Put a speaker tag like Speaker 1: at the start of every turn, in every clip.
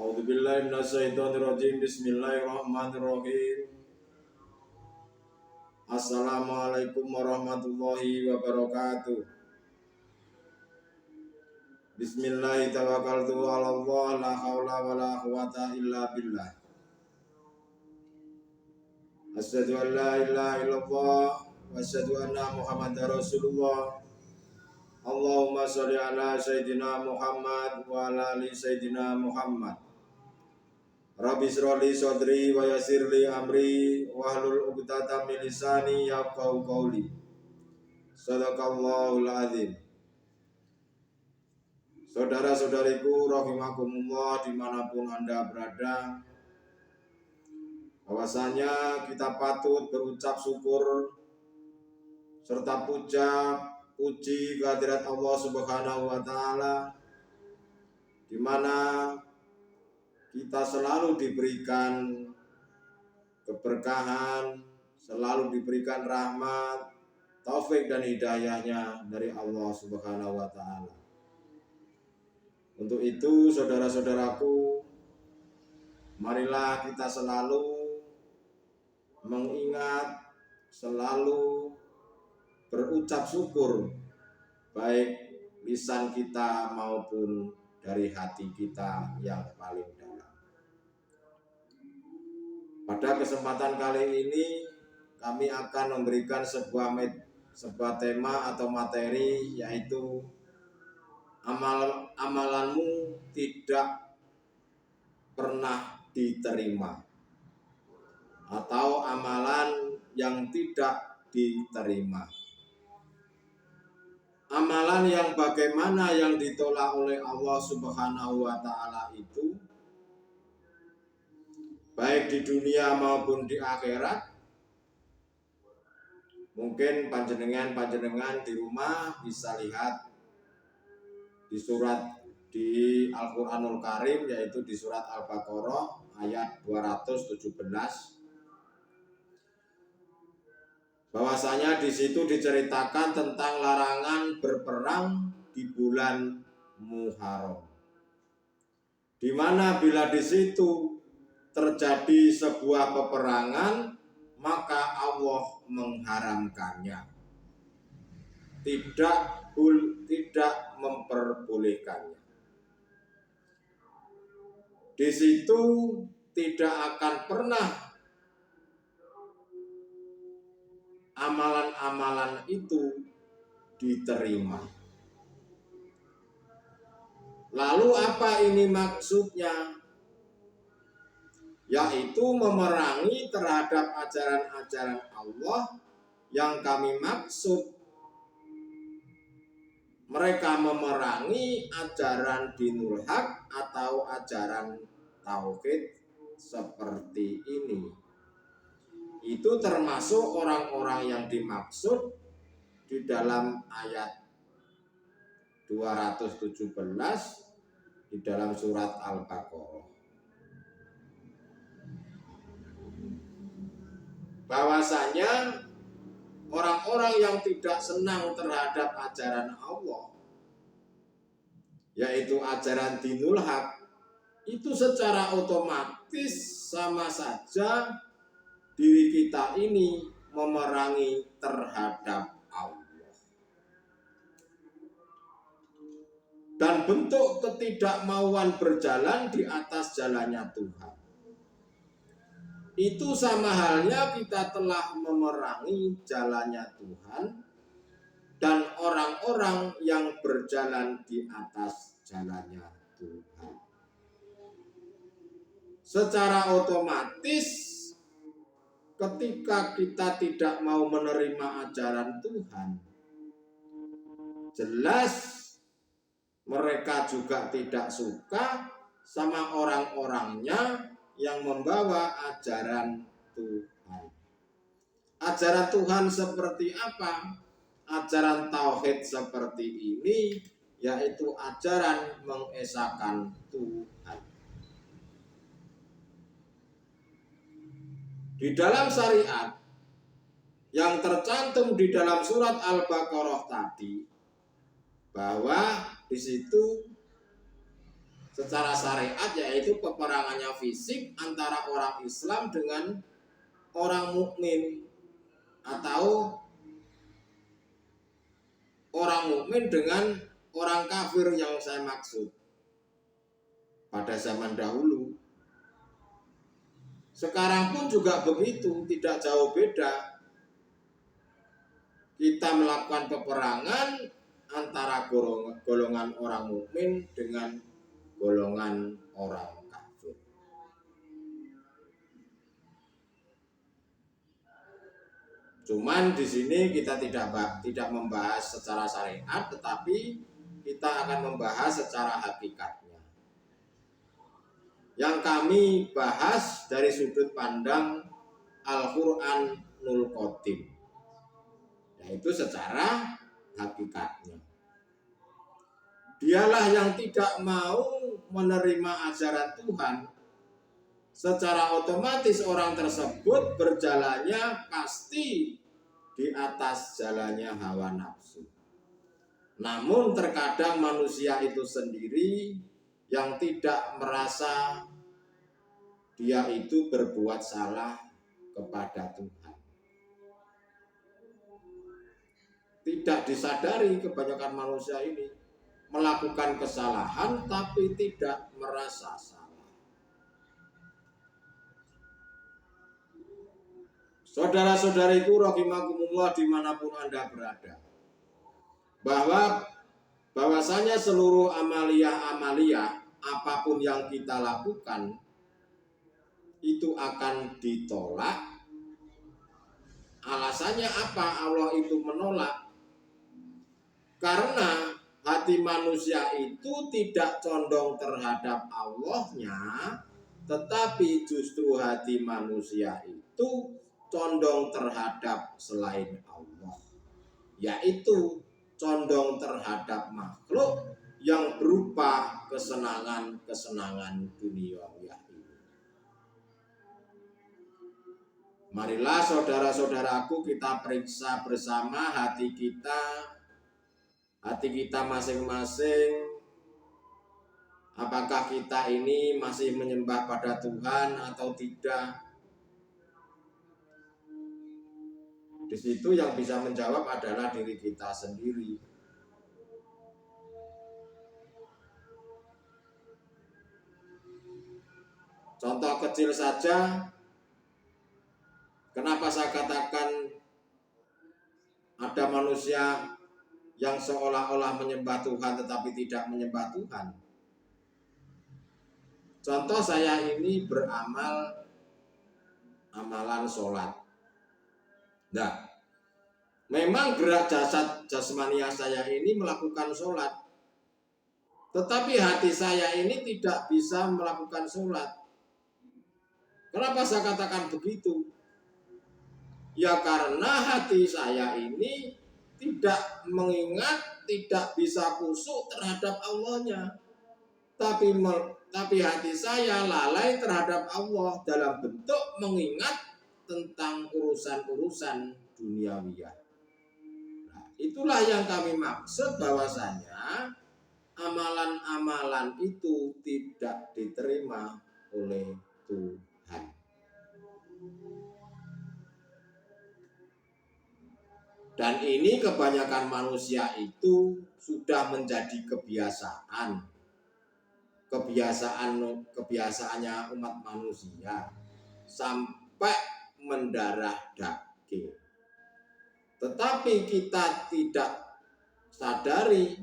Speaker 1: A'udzubillahi minasyaitonirrajim. Bismillahirrahmanirrahim. Assalamualaikum warahmatullahi wabarakatuh. Bismillahi tawakkaltu 'ala Allah, la haula wala quwata illa billah. Asyhadu an la ilaha illallah wa asyhadu anna Muhammadar Rasulullah. Allahumma sholli ala sayyidina Muhammad wa ala ali sayyidina Muhammad. Rabbi shrahli sadri wa yassirli amri wahlul 'uqdatam min lisani yafqahu qawli. Shadaqallahul azim. Saudara-saudariku rahimakumullah dimanapun Anda berada, bahwasanya kita patut berucap syukur serta puji kehadirat Allah Subhanahu wa taala, di mana kita selalu diberikan keberkahan, selalu diberikan rahmat, taufik dan hidayahnya dari Allah Subhanahu wa taala. Untuk itu, saudara-saudaraku, marilah kita selalu mengingat, selalu berucap syukur, baik lisan kita maupun dari hati kita yang paling dalam. Pada kesempatan kali ini kami akan memberikan sebuah tema atau materi, yaitu amalanmu tidak pernah diterima, atau amalan yang tidak diterima. Amalan yang bagaimana yang ditolak oleh Allah Subhanahu wa taala itu, baik di dunia maupun di akhirat. Mungkin panjenengan di rumah bisa lihat di surat di Al-Qur'anul Karim, yaitu di surat Al-Baqarah ayat 217. Bahwasanya di situ diceritakan tentang larangan berperang di bulan Muharram, di mana bila di situ terjadi sebuah peperangan, maka Allah mengharamkannya, tidak memperbolehkannya. Di situ tidak akan pernah amalan-amalan itu diterima. Lalu apa ini maksudnya? Yaitu memerangi terhadap ajaran-ajaran Allah. Yang kami maksud, mereka memerangi ajaran dinul haq atau ajaran tauhid seperti ini. Itu termasuk orang-orang yang dimaksud di dalam ayat 217 di dalam surat Al-Baqarah. Bahwasanya orang-orang yang tidak senang terhadap ajaran Allah, yaitu ajaran dinul haq, itu secara otomatis sama saja diri kita ini memerangi terhadap Allah. Dan bentuk ketidakmauan berjalan di atas jalannya Tuhan, itu sama halnya kita telah memerangi jalannya Tuhan dan orang-orang yang berjalan di atas jalannya Tuhan. Secara otomatis, ketika kita tidak mau menerima ajaran Tuhan, jelas mereka juga tidak suka sama orang-orangnya yang membawa ajaran Tuhan. Ajaran Tuhan seperti apa? Ajaran tauhid seperti ini, yaitu ajaran mengesahkan Tuhan. Di dalam syariat yang tercantum di dalam surat Al-Baqarah tadi, bahwa di situ secara syariat, yaitu peperangannya fisik antara orang Islam dengan orang mukmin, atau orang mukmin dengan orang kafir yang saya maksud pada zaman dahulu. Sekarang pun juga begitu, tidak jauh beda. Kita melakukan peperangan antara golongan orang mukmin dengan golongan orang kafir. Cuman di sini kita tidak membahas secara syariat, tetapi kita akan membahas secara hakikatnya. Yang kami bahas dari sudut pandang Al-Qur'anul Qadim, yaitu secara hakikatnya. Dialah yang tidak mau menerima ajaran Tuhan, secara otomatis orang tersebut berjalannya pasti di atas jalannya hawa nafsu. Namun terkadang manusia itu sendiri yang tidak merasa dia itu berbuat salah kepada Tuhan. Tidak disadari kebanyakan manusia ini melakukan kesalahan tapi tidak merasa salah. Saudara-saudariku rahimakumullah dimanapun Anda berada, bahwasanya seluruh amalia apapun yang kita lakukan itu akan ditolak. Alasannya apa Allah itu menolak? Karena hati manusia itu tidak condong terhadap Allahnya, tetapi justru hati manusia itu condong terhadap selain Allah, yaitu condong terhadap makhluk yang berupa kesenangan duniawiah ini. Marilah saudara-saudaraku kita periksa bersama hati kita masing-masing. Apakah kita ini masih menyembah pada Tuhan atau tidak? Di situ yang bisa menjawab adalah diri kita sendiri. Contoh kecil saja, kenapa saya katakan ada manusia yang seolah-olah menyembah Tuhan tetapi tidak menyembah Tuhan? Contoh, saya ini beramal amalan sholat. Nah, memang gerak jasmania saya ini melakukan sholat, tetapi hati saya ini tidak bisa melakukan sholat. Kenapa saya katakan begitu? Ya karena hati saya ini tidak mengingat, tidak bisa khusyuk terhadap Allahnya. Tapi hati saya lalai terhadap Allah dalam bentuk mengingat tentang urusan-urusan duniawiah. Nah, itulah yang kami maksud bahwasanya amalan-amalan itu tidak diterima oleh Tuhan. Dan ini kebanyakan manusia itu sudah menjadi kebiasaannya umat manusia sampai mendarah daging. Tetapi kita tidak sadari,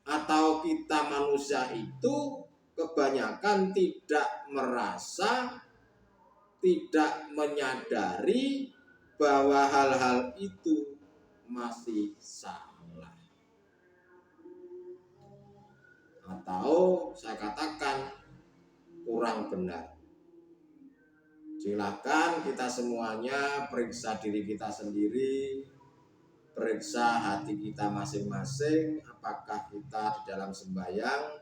Speaker 1: atau kita manusia itu kebanyakan tidak merasa, tidak menyadari bahwa hal-hal itu masih salah. Atau saya katakan kurang benar. Silakan kita semuanya periksa diri kita sendiri, periksa hati kita masing-masing, apakah kita di dalam sembahyang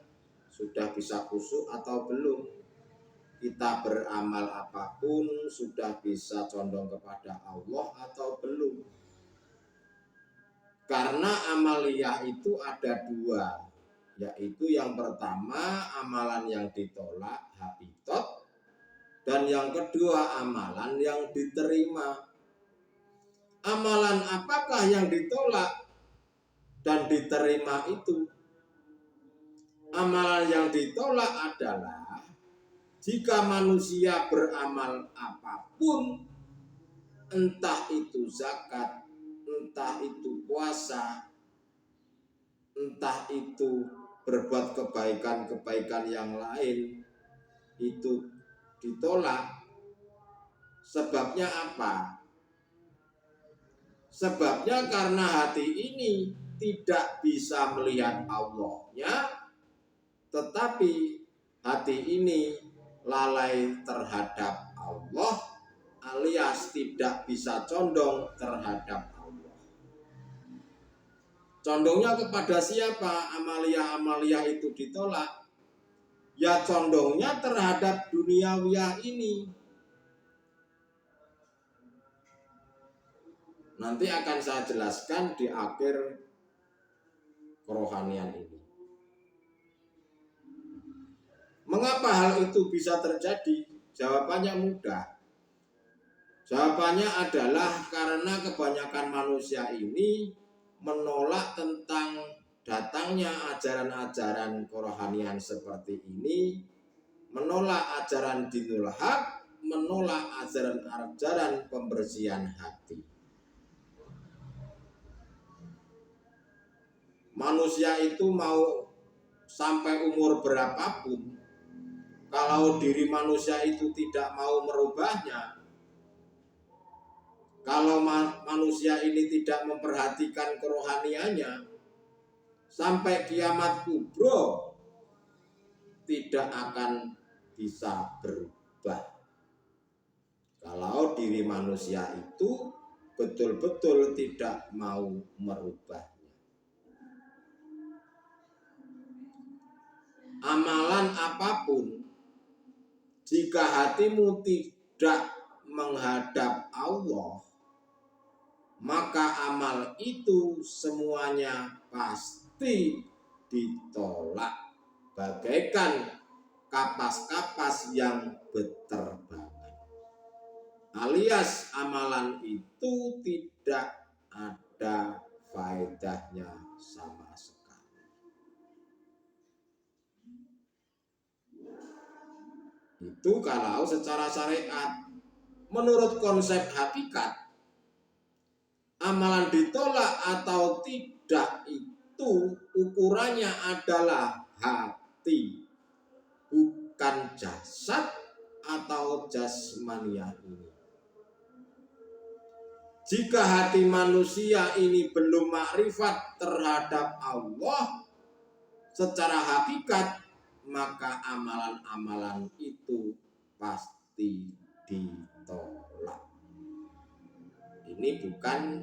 Speaker 1: sudah bisa khusyuk atau belum. Kita beramal apapun sudah bisa condong kepada Allah atau belum. Karena amaliyah itu ada dua. yaitu yang pertama amalan yang ditolak habitat, dan yang kedua amalan yang diterima. Amalan apakah yang ditolak dan diterima itu? Amalan yang ditolak adalah jika manusia beramal apapun, entah itu zakat, entah itu puasa, entah itu berbuat kebaikan-kebaikan yang lain, itu ditolak. Sebabnya apa? Sebabnya karena hati ini tidak bisa melihat Allahnya, tetapi hati ini lalai terhadap Allah, alias tidak bisa condong terhadap Allah. Condongnya kepada siapa? Amalia-amalia itu ditolak. Ya condongnya terhadap duniawiyah ini. Nanti akan saya jelaskan di akhir kerohanian ini. Mengapa hal itu bisa terjadi? Jawabannya mudah. Jawabannya adalah karena kebanyakan manusia ini menolak tentang datangnya ajaran-ajaran kerohanian seperti ini, menolak ajaran dinul haq, menolak ajaran-ajaran pembersihan hati. Manusia itu mau sampai umur berapapun, kalau diri manusia itu tidak mau merubahnya, kalau manusia ini tidak memperhatikan kerohaniannya, sampai kiamat kubro tidak akan bisa berubah. Kalau diri manusia itu betul-betul tidak mau merubahnya. Amalan apapun, jika hatimu tidak menghadap Allah, maka amal itu semuanya pasti ditolak, bagaikan kapas-kapas yang berterbangan, alias amalan itu tidak ada faedahnya sama sekali. Itu kalau secara syariat. Menurut konsep hakikat, amalan ditolak atau tidak itu ukurannya adalah hati, bukan jasad atau jasmaniah ini. Jika hati manusia ini belum makrifat terhadap Allah secara hakikat, maka amalan-amalan itu pasti ditolak. Ini bukan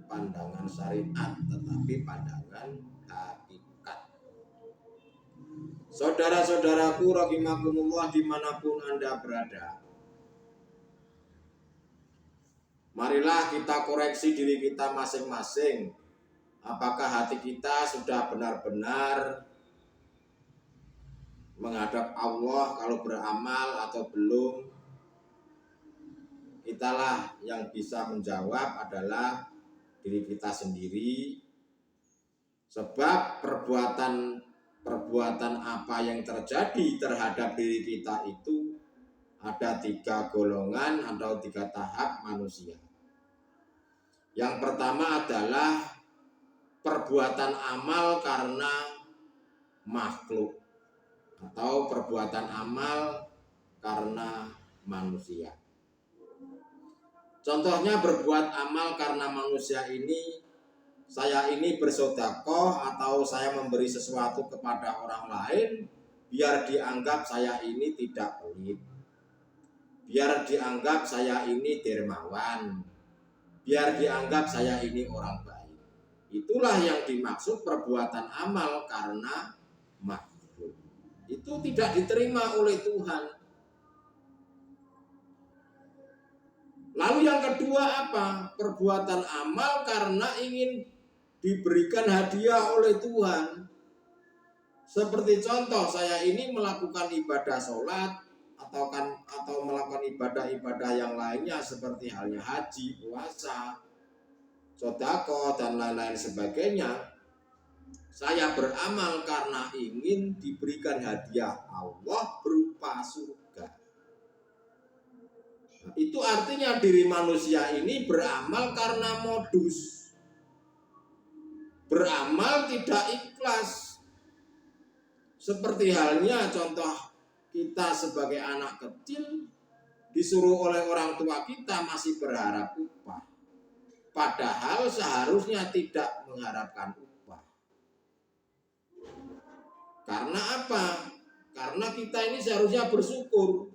Speaker 1: pandangan syariat, tetapi pandangan hakikat. Saudara-saudaraku rahimakumullah dimanapun Anda berada, marilah kita koreksi diri kita masing-masing. Apakah hati kita sudah benar-benar menghadap Allah kalau beramal atau belum? Italah yang bisa menjawab adalah diri kita sendiri. Sebab perbuatan apa yang terjadi terhadap diri kita itu ada 3 golongan atau 3 tahap manusia. Yang pertama adalah perbuatan amal karena makhluk atau perbuatan amal karena manusia. Contohnya berbuat amal karena manusia ini, saya ini bersedekah atau saya memberi sesuatu kepada orang lain biar dianggap saya ini tidak pelit, biar dianggap saya ini dermawan, biar dianggap saya ini orang baik. Itulah yang dimaksud perbuatan amal karena makhluk. Itu tidak diterima oleh Tuhan. Lalu yang kedua apa? Perbuatan amal karena ingin diberikan hadiah oleh Tuhan. Seperti contoh, saya ini melakukan ibadah sholat atau melakukan ibadah-ibadah yang lainnya seperti halnya haji, puasa, sedekah dan lain-lain sebagainya. Saya beramal karena ingin diberikan hadiah Allah berupa surga. Nah, itu artinya diri manusia ini beramal karena modus, beramal tidak ikhlas. Seperti halnya contoh kita sebagai anak kecil disuruh oleh orang tua kita masih berharap upah. Padahal seharusnya tidak mengharapkan upah. Karena apa? Karena kita ini seharusnya bersyukur.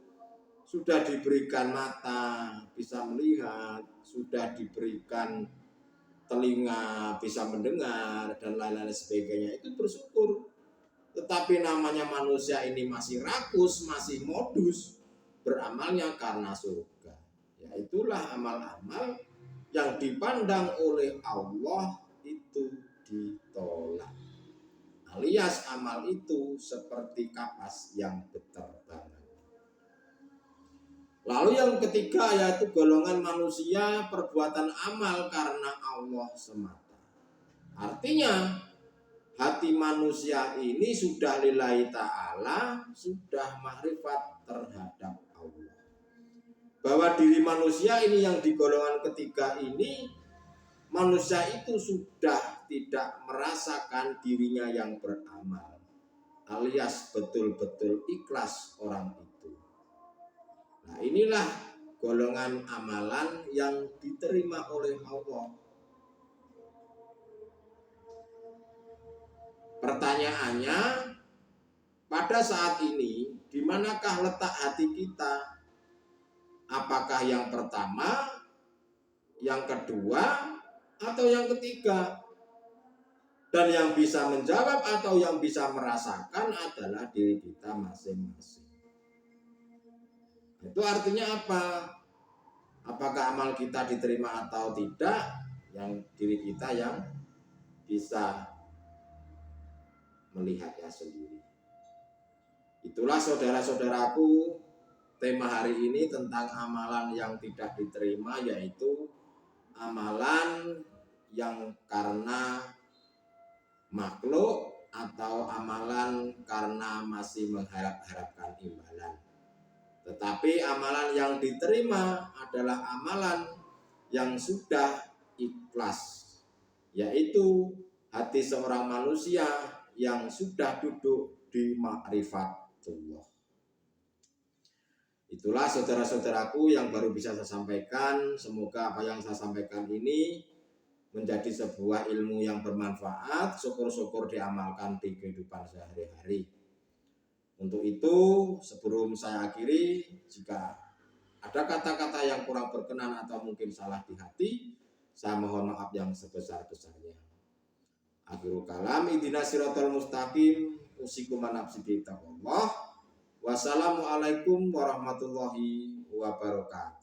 Speaker 1: Sudah diberikan mata, bisa melihat, sudah diberikan telinga, bisa mendengar, dan lain-lain sebagainya. Itu bersyukur. Tetapi namanya manusia ini masih rakus, masih modus, beramalnya karena surga. Ya itulah amal-amal yang dipandang oleh Allah itu ditolak. Alias amal itu seperti kapas yang berterbangan. Lalu yang ketiga yaitu golongan manusia perbuatan amal karena Allah semata. Artinya hati manusia ini sudah lillahi ta'ala, sudah makrifat terhadap Allah. Bahwa diri manusia ini yang di golongan ketiga ini, manusia itu sudah tidak merasakan dirinya yang beramal, alias betul-betul ikhlas orang itu. Nah inilah golongan amalan yang diterima oleh Allah. Pertanyaannya, pada saat ini, di manakah letak hati kita? Apakah yang pertama, yang kedua, atau yang ketiga? Dan yang bisa menjawab atau yang bisa merasakan adalah diri kita masing-masing. Itu artinya apa? Apakah amal kita diterima atau tidak? Yang diri kita yang bisa melihatnya sendiri. Itulah saudara-saudaraku, tema hari ini tentang amalan yang tidak diterima, yaitu amalan yang karena makhluk atau amalan karena masih mengharap-harapkan imbalan. Tetapi amalan yang diterima adalah amalan yang sudah ikhlas, yaitu hati seorang manusia yang sudah duduk di ma'rifatullah. Itulah saudara-saudaraku yang baru bisa saya sampaikan. Semoga apa yang saya sampaikan ini menjadi sebuah ilmu yang bermanfaat. Syukur-syukur diamalkan di kehidupan sehari-hari. Untuk itu, sebelum saya akhiri, jika ada kata-kata yang kurang berkenan atau mungkin salah di hati, saya mohon maaf yang sebesar-besarnya. Akhirul kalam, ihdinas siratal mustaqim, usikum an nafsi bi taqwallah. Wassalamualaikum warahmatullahi wabarakatuh.